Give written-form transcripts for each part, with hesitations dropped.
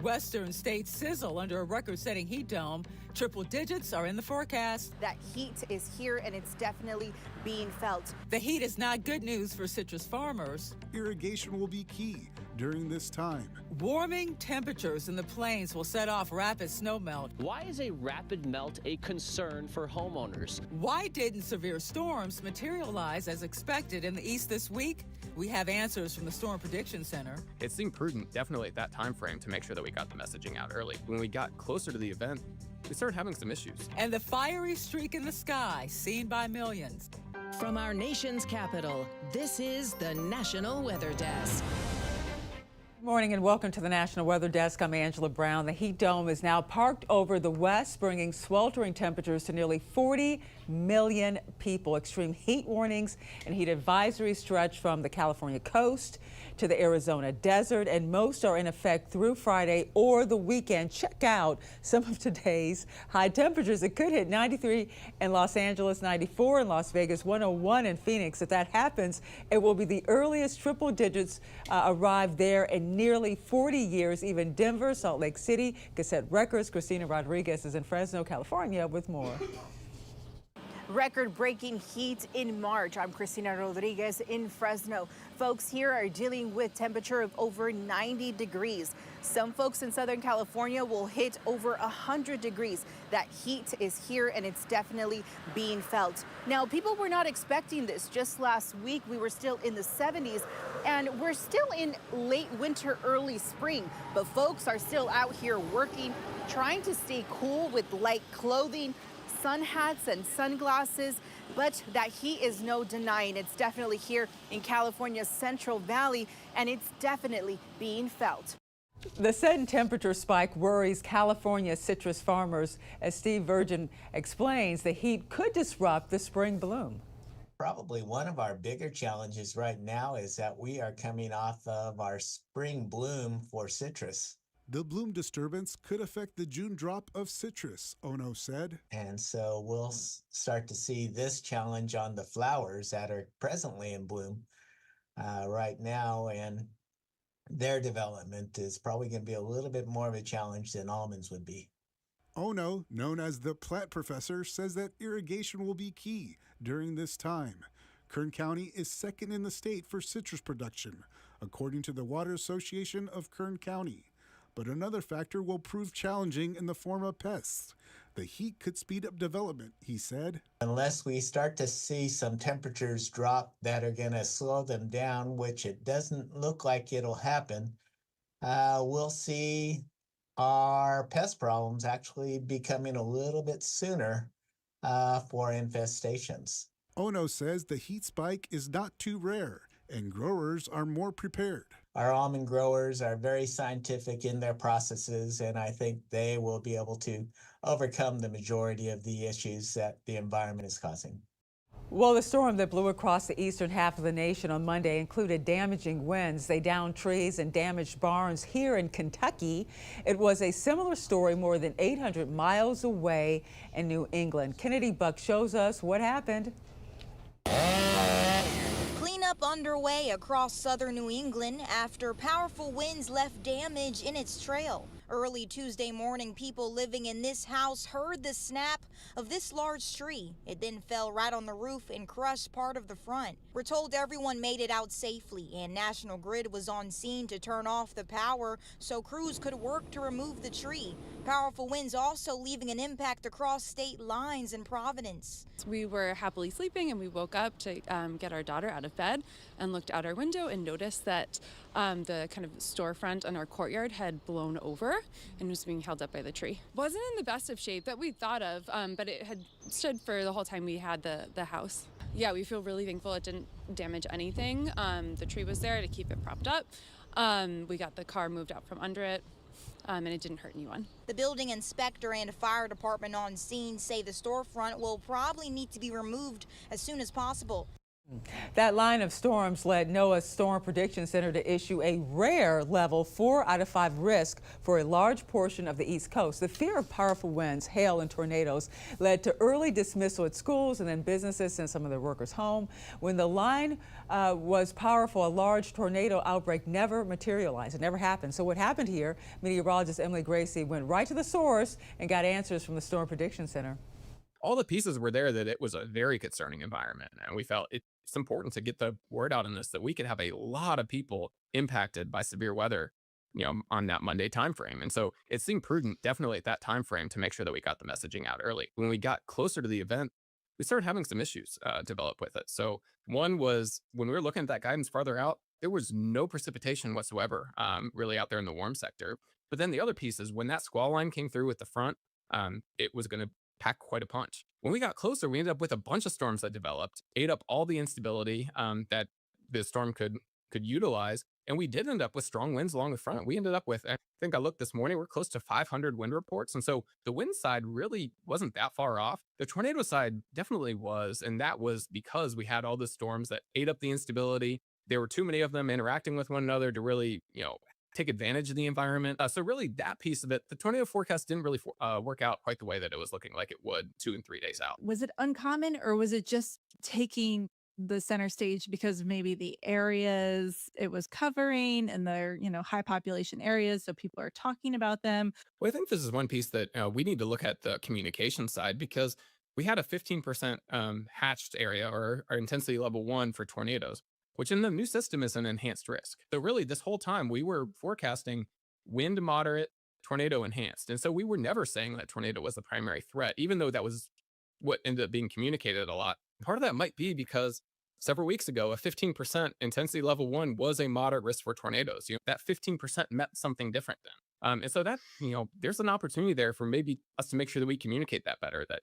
Western states sizzle under a record-setting heat dome. Triple digits are in the forecast. That heat is here and it's definitely being felt. The heat is not good news for citrus farmers. Irrigation will be key during this time. Warming temperatures in the plains will set off rapid snowmelt. Why is a rapid melt a concern for homeowners? Why didn't severe storms materialize as expected in the east this week? We have answers from the Storm Prediction Center. It seemed prudent, definitely at that time frame, to make sure that we got the messaging out early. When we got closer to the event, we started having some issues. And the fiery streak in the sky, seen by millions. From our nation's capital, this is the National Weather Desk. Good morning and welcome to the National Weather Desk. I'm Angela Brown. The heat dome is now parked over the west, bringing sweltering temperatures to nearly 40 million people. Extreme heat warnings and heat advisories stretch from the California coast to the Arizona desert, and most are in effect through Friday or the weekend. Check out some of today's high temperatures. It could hit 93 in Los Angeles, 94 in Las Vegas, 101 in Phoenix. If that happens, it will be the earliest triple digits arrive there in nearly 40 years. Even Denver, Salt Lake City could set records. Christina Rodriguez is in Fresno, California with more. Record-breaking heat in March. I'm Christina Rodriguez in Fresno. Folks here are dealing with temperature of over 90 degrees. Some folks in Southern California will hit over 100 degrees. That heat is here and it's definitely being felt. Now, people were not expecting this. Just last week, we were still in the 70s and we're still in late winter, early spring. But folks are still out here working, trying to stay cool with light clothing, sun hats and sunglasses, but that heat is no denying. It's definitely here in California's Central Valley, and it's definitely being felt. The sudden temperature spike worries California citrus farmers. As Steve Virgin explains, the heat could disrupt the spring bloom. Probably one of our bigger challenges right now is that we are coming off of our spring bloom for citrus. The bloom disturbance could affect the June drop of citrus, Ono said. And so we'll start to see this challenge on the flowers that are presently in bloom right now, and their development is probably going to be a little bit more of a challenge than almonds would be. Ono, known as the plant professor, says that irrigation will be key during this time. Kern County is second in the state for citrus production, according to the Water Association of Kern County. But another factor will prove challenging in the form of pests. The heat could speed up development, he said. Unless we start to see some temperatures drop that are going to slow them down, which it doesn't look like it'll happen, we'll see our pest problems actually becoming a little bit sooner for infestations. Ono says the heat spike is not too rare and growers are more prepared. Our almond growers are very scientific in their processes, and I think they will be able to overcome the majority of the issues that the environment is causing. Well, the storm that blew across the eastern half of the nation on Monday included damaging winds. They downed trees and damaged barns here in Kentucky. It was a similar story more than 800 miles away in New England. Kennedy Buck shows us what happened. Cleanup underway across southern New England after powerful winds left damage in its trail. Early Tuesday morning, people living in this house heard the snap of this large tree. It then fell right on the roof and crushed part of the front. We're told everyone made it out safely, and National Grid was on scene to turn off the power so crews could work to remove the tree. Powerful winds also leaving an impact across state lines in Providence. We were happily sleeping and we woke up to get our daughter out of bed and looked out our window and noticed that the kind of storefront on our courtyard had blown over and was being held up by the tree. Wasn't in the best of shape that we thought of, but it had stood for the whole time we had the house. Yeah, we feel really thankful it didn't damage anything. The tree was there to keep it propped up. We got the car moved out from under it. And it didn't hurt anyone. The building inspector and fire department on scene say the storefront will probably need to be removed as soon as possible. That line of storms led NOAA's Storm Prediction Center to issue a rare level 4 out of 5 risk for a large portion of the East Coast. The fear of powerful winds, hail, and tornadoes led to early dismissal at schools, and then businesses sent some of their workers home. When the line was powerful, a large tornado outbreak never materialized. It never happened. So what happened here, meteorologist Emily Gracie went right to the source and got answers from the Storm Prediction Center. All the pieces were there that it was a very concerning environment, and we felt it's important to get the word out in this, that we could have a lot of people impacted by severe weather, on that Monday timeframe. And so it seemed prudent, definitely at that time frame, to make sure that we got the messaging out early. When we got closer to the event, we started having some issues develop with it. So one was, when we were looking at that guidance farther out, there was no precipitation whatsoever, really out there in the warm sector. But then the other piece is, when that squall line came through with the front, it was going to pack quite a punch. When we got closer, we ended up with a bunch of storms that developed, ate up all the instability that the storm could utilize. And we did end up with strong winds along the front. We ended up with, I think I looked this morning, we're close to 500 wind reports. And so the wind side really wasn't that far off. The tornado side definitely was. And that was because we had all the storms that ate up the instability. There were too many of them interacting with one another to really, take advantage of the environment. So really that piece of it, the tornado forecast didn't really work out quite the way that it was looking like it would 2 and 3 days out. Was it uncommon, or was it just taking the center stage because maybe the areas it was covering and they're, high population areas, so people are talking about them? Well, I think this is one piece that we need to look at, the communication side, because we had a 15% hatched area, or intensity level 1 for tornadoes, which in the new system is an enhanced risk. So really this whole time we were forecasting wind moderate, tornado enhanced. And so we were never saying that tornado was the primary threat, even though that was what ended up being communicated a lot. Part of that might be because several weeks ago, a 15% intensity level 1 was a moderate risk for tornadoes. That 15% meant something different then. And so that, there's an opportunity there for maybe us to make sure that we communicate that better, that,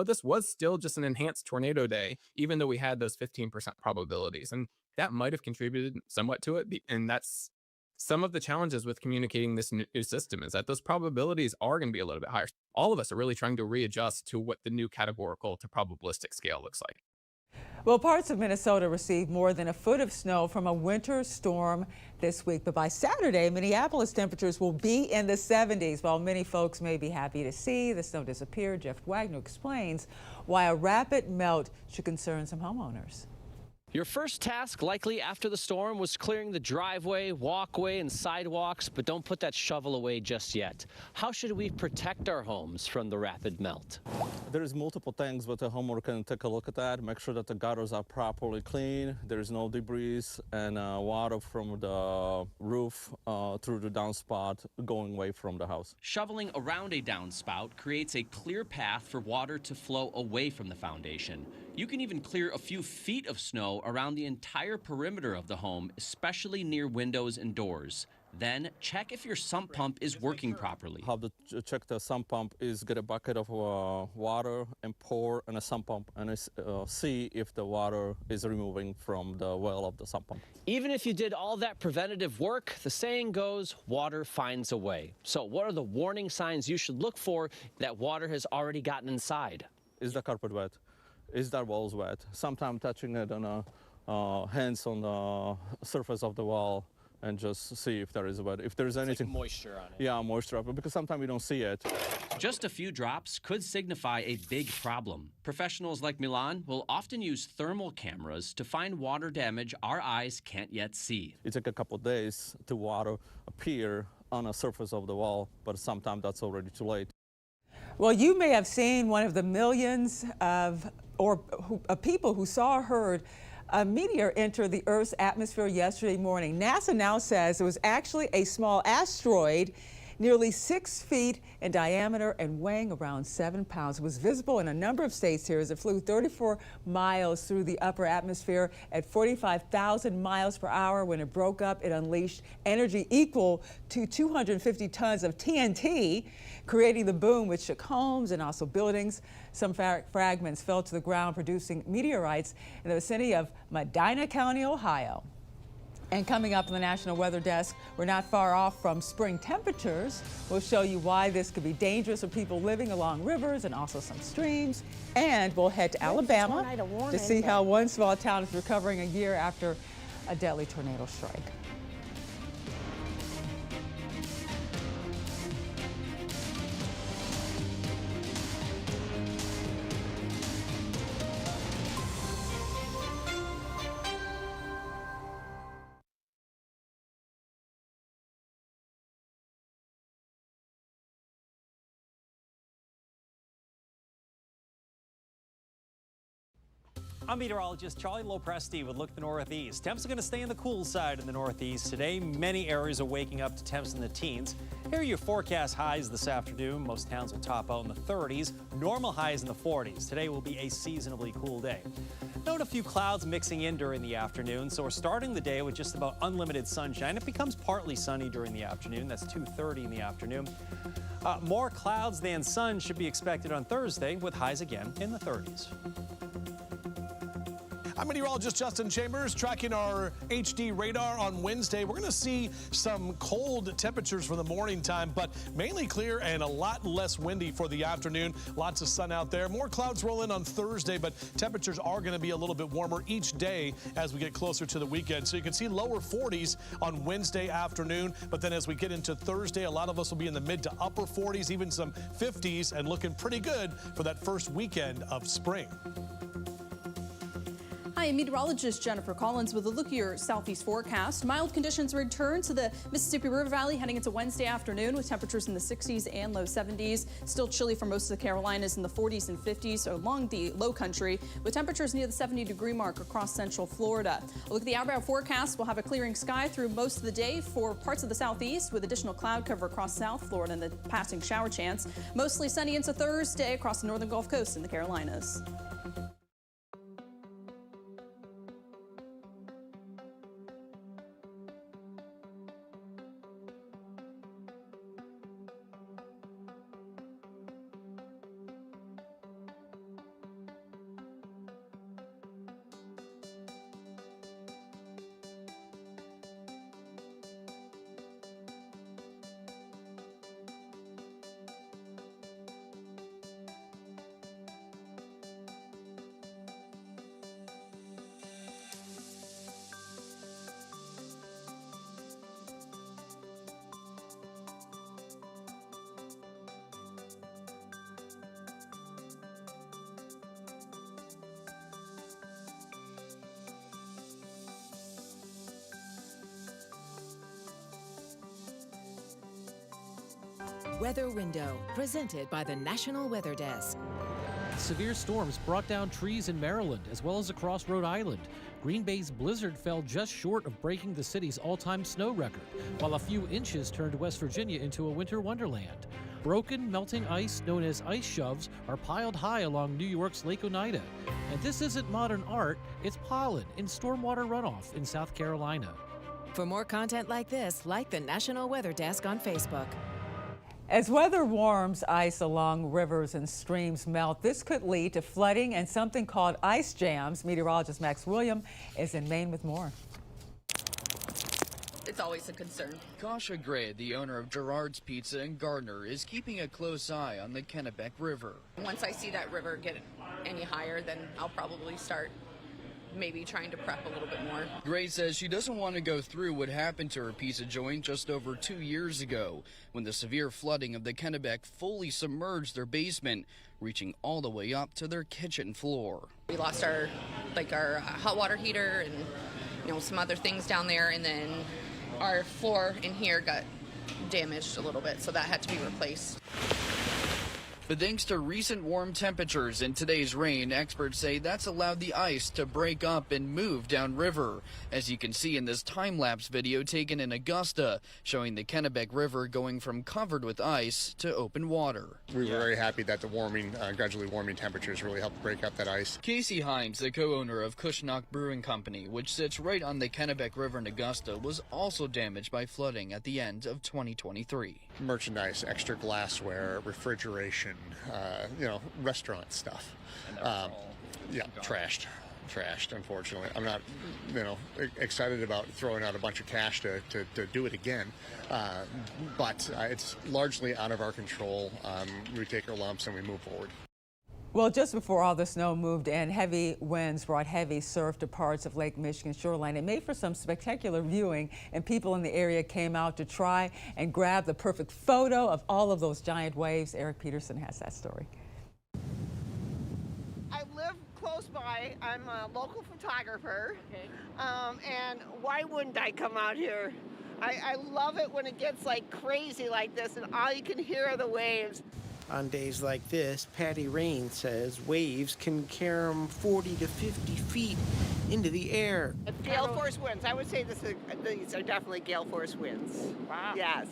this was still just an enhanced tornado day, even though we had those 15% probabilities. And that might have contributed somewhat to it. And that's some of the challenges with communicating this new system, is that those probabilities are going to be a little bit higher. All of us are really trying to readjust to what the new categorical to probabilistic scale looks like. Well, parts of Minnesota received more than a foot of snow from a winter storm this week. But by Saturday, Minneapolis temperatures will be in the 70s. While many folks may be happy to see the snow disappear, Jeff Wagner explains why a rapid melt should concern some homeowners. Your first task, likely after the storm, was clearing the driveway, walkway, and sidewalks, but don't put that shovel away just yet. How should we protect our homes from the rapid melt? There's multiple things that the homeowner can take a look at that. Make sure that the gutters are properly clean. There's no debris and water from the roof through the downspout going away from the house. Shoveling around a downspout creates a clear path for water to flow away from the foundation. You can even clear a few feet of snow around the entire perimeter of the home, especially near windows and doors. Then check if your sump pump is working properly. Have to check the sump pump is get a bucket of water and pour in a sump pump and see if the water is removing from the well of the sump pump. Even if you did all that preventative work, the saying goes, water finds a way. So what are the warning signs you should look for that water has already gotten inside? Is the carpet wet? Is the walls wet? Sometimes touching it on hands on the surface of the wall and just see if there is wet. If there's anything, like moisture on it. Yeah, moisture, because sometimes we don't see it. Just a few drops could signify a big problem. Professionals like Milan will often use thermal cameras to find water damage our eyes can't yet see. It takes a couple of days to water appear on the surface of the wall, but sometimes that's already too late. Well, you may have seen one of the millions of people who saw or heard a meteor enter the Earth's atmosphere yesterday morning. NASA now says it was actually a small asteroid, nearly 6 feet in diameter and weighing around 7 pounds. It was visible in a number of states here as it flew 34 miles through the upper atmosphere at 45,000 miles per hour. When it broke up, it unleashed energy equal to 250 tons of TNT, creating the boom which shook homes and also buildings. Some fragments fell to the ground, producing meteorites in the vicinity of Medina County, Ohio. And coming up on the National Weather Desk, we're not far off from spring temperatures. We'll show you why this could be dangerous for people living along rivers and also some streams. And we'll head to Alabama to see how one small town is recovering a year after a deadly tornado strike. I'm meteorologist Charlie Lopresti with Look at the Northeast. Temps are going to stay on the cool side in the Northeast today. Many areas are waking up to temps in the teens. Here are your forecast highs this afternoon. Most towns will top out in the 30s. Normal highs in the 40s. Today will be a seasonably cool day. Note a few clouds mixing in during the afternoon, so we're starting the day with just about unlimited sunshine. It becomes partly sunny during the afternoon. That's 2:30 in the afternoon. More clouds than sun should be expected on Thursday, with highs again in the 30s. I'm meteorologist Justin Chambers tracking our HD radar on Wednesday. We're going to see some cold temperatures for the morning time, but mainly clear and a lot less windy for the afternoon. Lots of sun out there. More clouds roll in on Thursday, but temperatures are going to be a little bit warmer each day as we get closer to the weekend. So you can see lower 40s on Wednesday afternoon, but then as we get into Thursday, a lot of us will be in the mid to upper 40s, even some 50s, and looking pretty good for that first weekend of spring. Hi, I'm meteorologist Jennifer Collins with a look at your southeast forecast. Mild conditions return to the Mississippi River Valley heading into Wednesday afternoon with temperatures in the 60s and low 70s. Still chilly for most of the Carolinas in the 40s and 50s along the low country with temperatures near the 70-degree mark across central Florida. A look at the hour forecast. We'll have a clearing sky through most of the day for parts of the southeast with additional cloud cover across South Florida and the passing shower chance. Mostly sunny into Thursday across the northern Gulf Coast in the Carolinas. Weather Window, presented by the National Weather Desk. Severe storms brought down trees in Maryland as well as across Rhode Island. Green Bay's blizzard fell just short of breaking the city's all-time snow record, while a few inches turned West Virginia into a winter wonderland. Broken, melting ice known as ice shoves are piled high along New York's Lake Oneida. And this isn't modern art, it's pollen in stormwater runoff in South Carolina. For more content like this, like the National Weather Desk on Facebook. As weather warms, ice along rivers and streams melt. This could lead to flooding and something called ice jams. Meteorologist Max William is in Maine with more. It's always a concern. Kasha Gray, the owner of Gerard's Pizza in Gardner, is keeping a close eye on the Kennebec River. Once I see that river get any higher, then I'll probably start maybe trying to prep a little bit more. Gray says she doesn't want to go through what happened to her pizza joint just over 2 years ago when the severe flooding of the Kennebec fully submerged their basement, reaching all the way up to their kitchen floor. We lost our hot water heater and some other things down there, and then our floor in here got damaged a little bit, so that had to be replaced. But thanks to recent warm temperatures and today's rain, experts say that's allowed the ice to break up and move downriver, as you can see in this time-lapse video taken in Augusta, showing the Kennebec River going from covered with ice to open water. We were very happy that the gradually warming temperatures really helped break up that ice. Casey Himes, the co-owner of Cushnock Brewing Company, which sits right on the Kennebec River in Augusta, was also damaged by flooding at the end of 2023. Merchandise, extra glassware, refrigeration, restaurant stuff. And trashed. trashed, unfortunately. I'm not, excited about throwing out a bunch of cash to do it again, but it's largely out of our control. We take our lumps and we move forward. Well, just before all the snow moved in, heavy winds brought heavy surf to parts of Lake Michigan shoreline. It made for some spectacular viewing, and people in the area came out to try and grab the perfect photo of all of those giant waves. Eric Peterson has that story. I live close by. I'm a local photographer. Okay. And why wouldn't I come out here? I love it when it gets like crazy like this and all you can hear are the waves. On days like this, Patty Rain says waves can carry them 40 to 50 feet into the air. Gale force winds. I would say these are definitely gale force winds. Wow. Yes.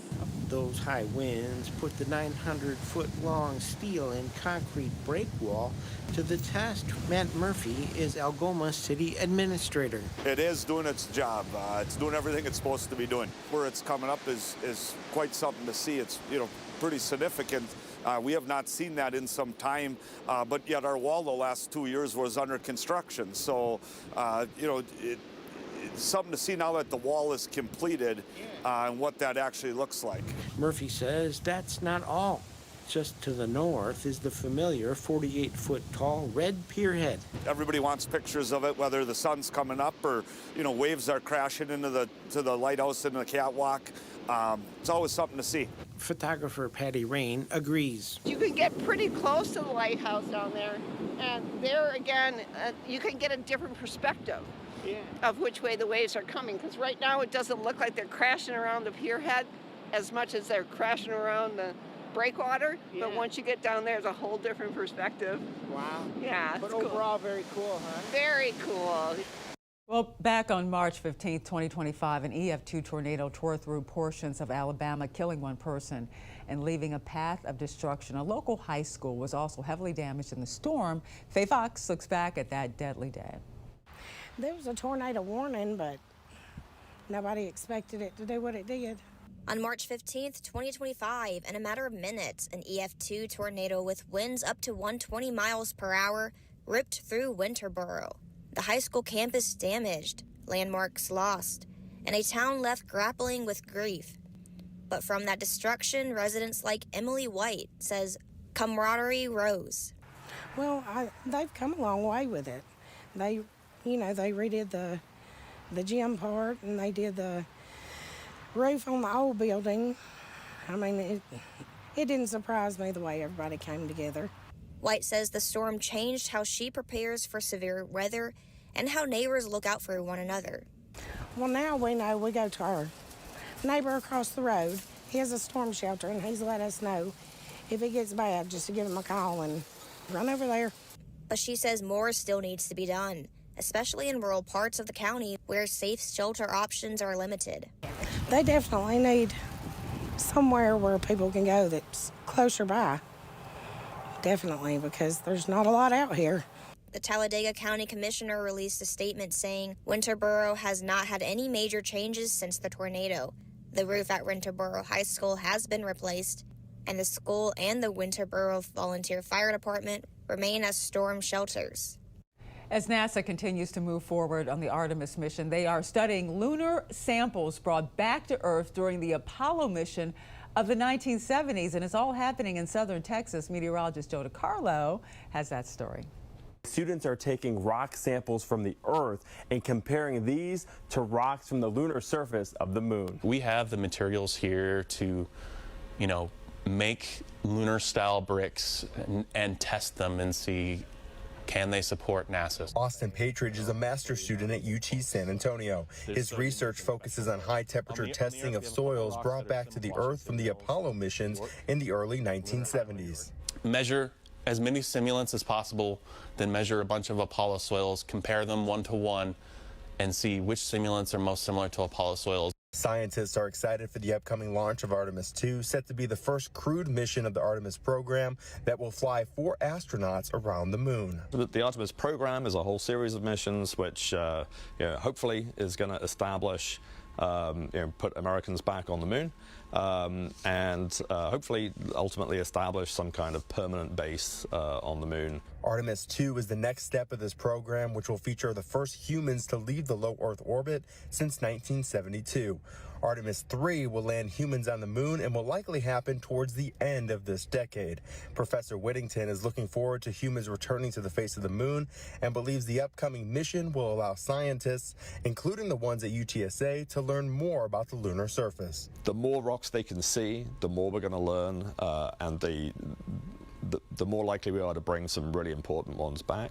Those high winds put the 900-foot-long steel and concrete break wall to the test. Matt Murphy is Algoma City Administrator. It is doing its job. It's doing everything it's supposed to be doing. Where it's coming up is quite something to see. It's pretty significant. We have not seen that in some time, but yet our wall the last 2 years was under construction. So, it's something to see now that the wall is completed and what that actually looks like. Murphy says that's not all. Just to the north is the familiar 48-foot-tall red pierhead. Everybody wants pictures of it, whether the sun's coming up or, waves are crashing into the lighthouse and the catwalk. It's always something to see. Photographer Patty Rain agrees. You can get pretty close to the lighthouse down there, and there again, you can get a different perspective of which way the waves are coming, because right now it doesn't look like they're crashing around the pierhead as much as they're crashing around the breakwater, but once you get down there, it's a whole different perspective. Wow. Yeah. But it's overall, cool. very cool, huh? Very cool. Well, back on March 15, 2025, an EF2 tornado tore through portions of Alabama, killing one person and leaving a path of destruction. A local high school was also heavily damaged in the storm. Faye Fox looks back at that deadly day. There was a tornado warning, but nobody expected it to do what it did. On March 15th, 2025, in a matter of minutes, an EF2 tornado with winds up to 120 miles per hour ripped through Winterboro. The high school campus damaged, landmarks lost, and a town left grappling with grief. But from that destruction, residents like Emily White says camaraderie rose. Well, they've come a long way with it. They redid the gym part, and they did the roof on the old building. I mean, it didn't surprise me the way everybody came together. White says the storm changed how she prepares for severe weather and how neighbors look out for one another. Well, now we know. We go to our neighbor across the road. He has a storm shelter, and he's let us know if it gets bad just to give him a call and run over there. But she says more still needs to be done, especially in rural parts of the county where safe shelter options are limited. They definitely need somewhere where people can go that's closer by. Definitely, because there's not a lot out here. The Talladega County Commissioner released a statement saying Winterboro has not had any major changes since the tornado. The roof at Winterboro High School has been replaced, and the school and the Winterboro Volunteer Fire Department remain as storm shelters. As NASA continues to move forward on the Artemis mission, they are studying lunar samples brought back to Earth during the Apollo mission of the 1970s, and it's all happening in southern Texas. Meteorologist Joe DiCarlo has that story. Students are taking rock samples from the Earth and comparing these to rocks from the lunar surface of the moon. We have the materials here to, make lunar-style bricks and test them and see, can they support NASA? Austin Patridge is a master's student at UT San Antonio. His research focuses on high-temperature testing of soils brought back to the Earth from the Apollo missions in the early 1970s. Measure as many simulants as possible, then measure a bunch of Apollo soils, compare them one-to-one, and see which simulants are most similar to Apollo soils. Scientists are excited for the upcoming launch of Artemis 2, set to be the first crewed mission of the Artemis program that will fly 4 astronauts around the moon. The Artemis program is a whole series of missions which hopefully is going to establish, put Americans back on the moon. and hopefully ultimately establish some kind of permanent base on the moon. Artemis 2 is the next step of this program, which will feature the first humans to leave the low Earth orbit since 1972. Artemis 3 will land humans on the moon and will likely happen towards the end of this decade. Professor Whittington is looking forward to humans returning to the face of the moon and believes the upcoming mission will allow scientists, including the ones at UTSA, to learn more about the lunar surface. The more rocks they can see, the more we're going to learn, and the more likely we are to bring some really important ones back.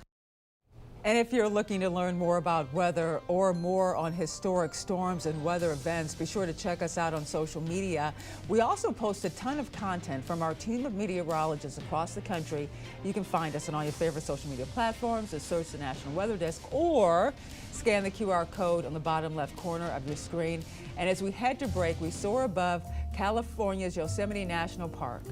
And if you're looking to learn more about weather or more on historic storms and weather events, be sure to check us out on social media. We also post a ton of content from our team of meteorologists across the country. You can find us on all your favorite social media platforms, or search the National Weather Desk, or scan the QR code on the bottom left corner of your screen. And as we head to break, we soar above California's Yosemite National Park.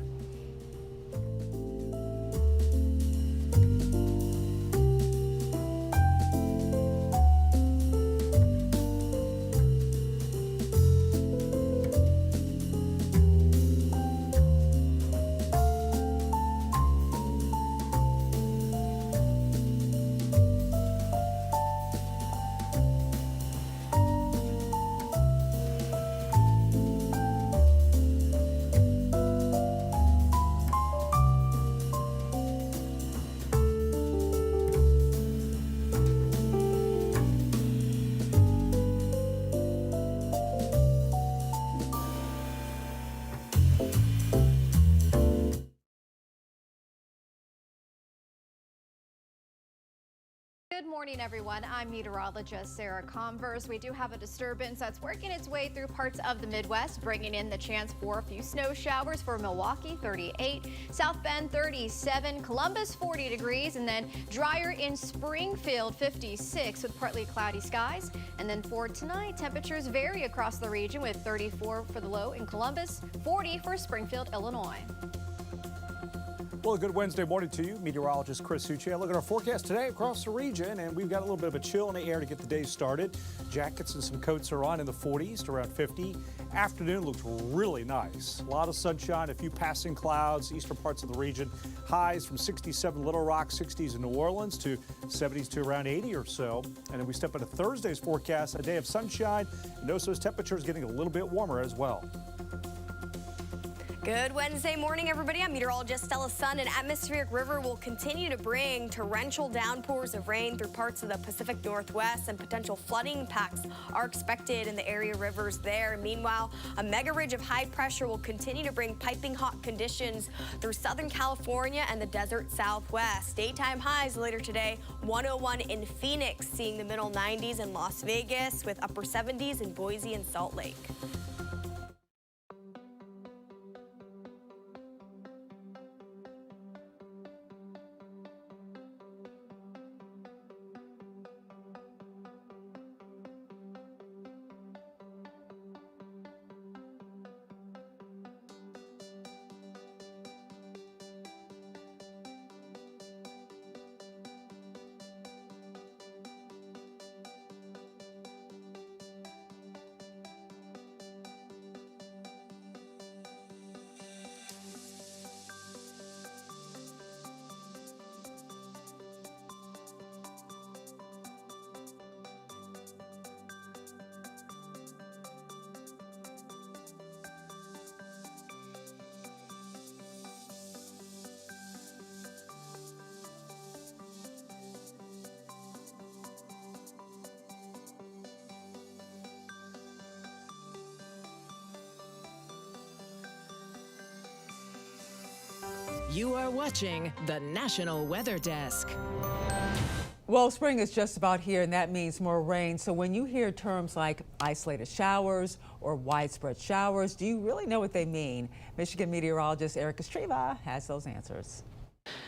Good morning, everyone. I'm meteorologist Sarah Converse. We do have a disturbance that's working its way through parts of the Midwest, bringing in the chance for a few snow showers for Milwaukee, 38, South Bend, 37, Columbus, 40 degrees, and then drier in Springfield, 56 with partly cloudy skies. And then for tonight, temperatures vary across the region with 34 for the low in Columbus, 40 for Springfield, Illinois. Well, a good Wednesday morning to you. Meteorologist Chris Suchet. Look at our forecast today across the region, and we've got a little bit of a chill in the air to get the day started. Jackets and some coats are on in the 40s to around 50. Afternoon looks really nice. A lot of sunshine, a few passing clouds, eastern parts of the region. Highs from 67 Little Rock, 60s in New Orleans to 70s to around 80 or so. And then we step into Thursday's forecast, a day of sunshine. And notice those temperatures getting a little bit warmer as well. Good Wednesday morning, everybody. I'm meteorologist Stella Sun. An atmospheric river will continue to bring torrential downpours of rain through parts of the Pacific Northwest, and potential flooding impacts are expected in the area rivers there. Meanwhile, a mega ridge of high pressure will continue to bring piping hot conditions through Southern California and the desert Southwest. Daytime highs later today, 101 in Phoenix, seeing the middle 90s in Las Vegas, with upper 70s in Boise and Salt Lake. You are watching the National Weather Desk. Well, spring is just about here, and that means more rain. So when you hear terms like isolated showers or widespread showers, do you really know what they mean? Michigan meteorologist Eric Estreva has those answers.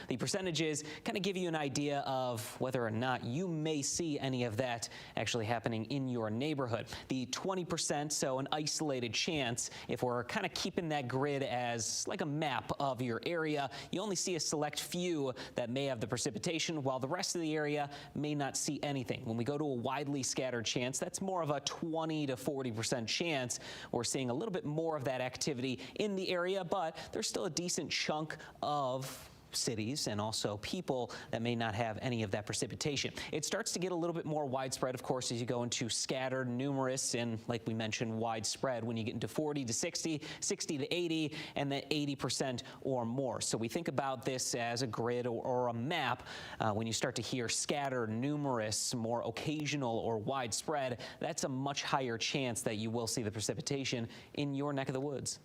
The percentages kind of give you an idea of whether or not you may see any of that actually happening in your neighborhood. The 20%, so an isolated chance, if we're kind of keeping that grid as like a map of your area, you only see a select few that may have the precipitation, while the rest of the area may not see anything. When we go to a widely scattered chance, that's more of a 20 to 40% chance. We're seeing a little bit more of that activity in the area, but there's still a decent chunk of cities and also people that may not have any of that precipitation. It starts to get a little bit more widespread, of course, as you go into scattered, numerous, and like we mentioned, widespread when you get into 40 to 60, 60 to 80, and then 80% or more. So we think about this as a grid or a map. When you start to hear scattered, numerous, more occasional, or widespread, that's a much higher chance that you will see the precipitation in your neck of the woods.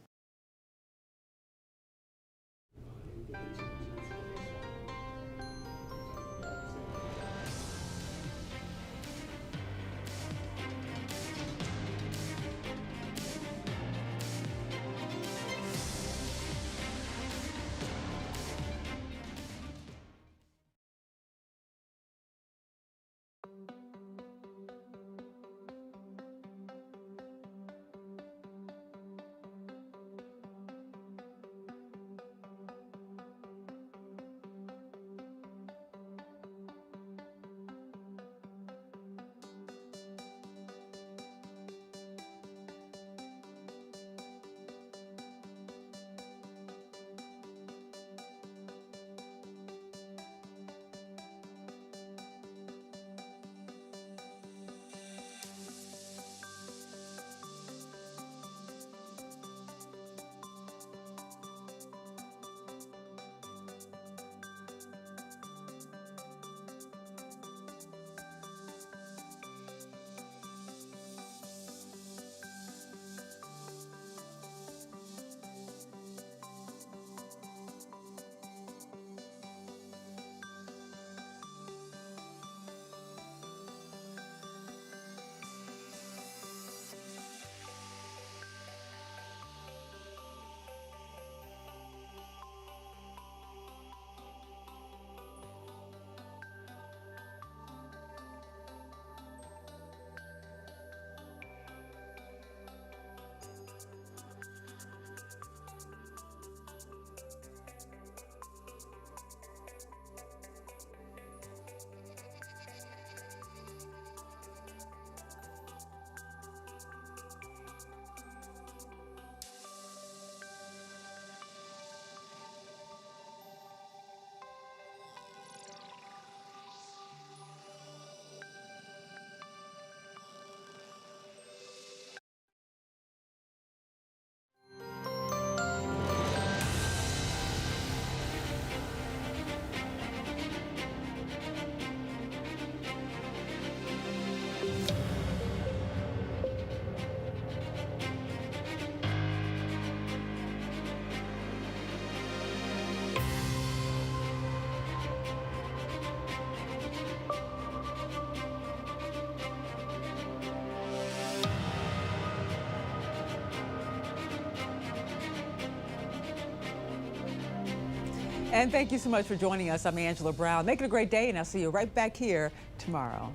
And thank you so much for joining us. I'm Angela Brown. Make it a great day, and I'll see you right back here tomorrow.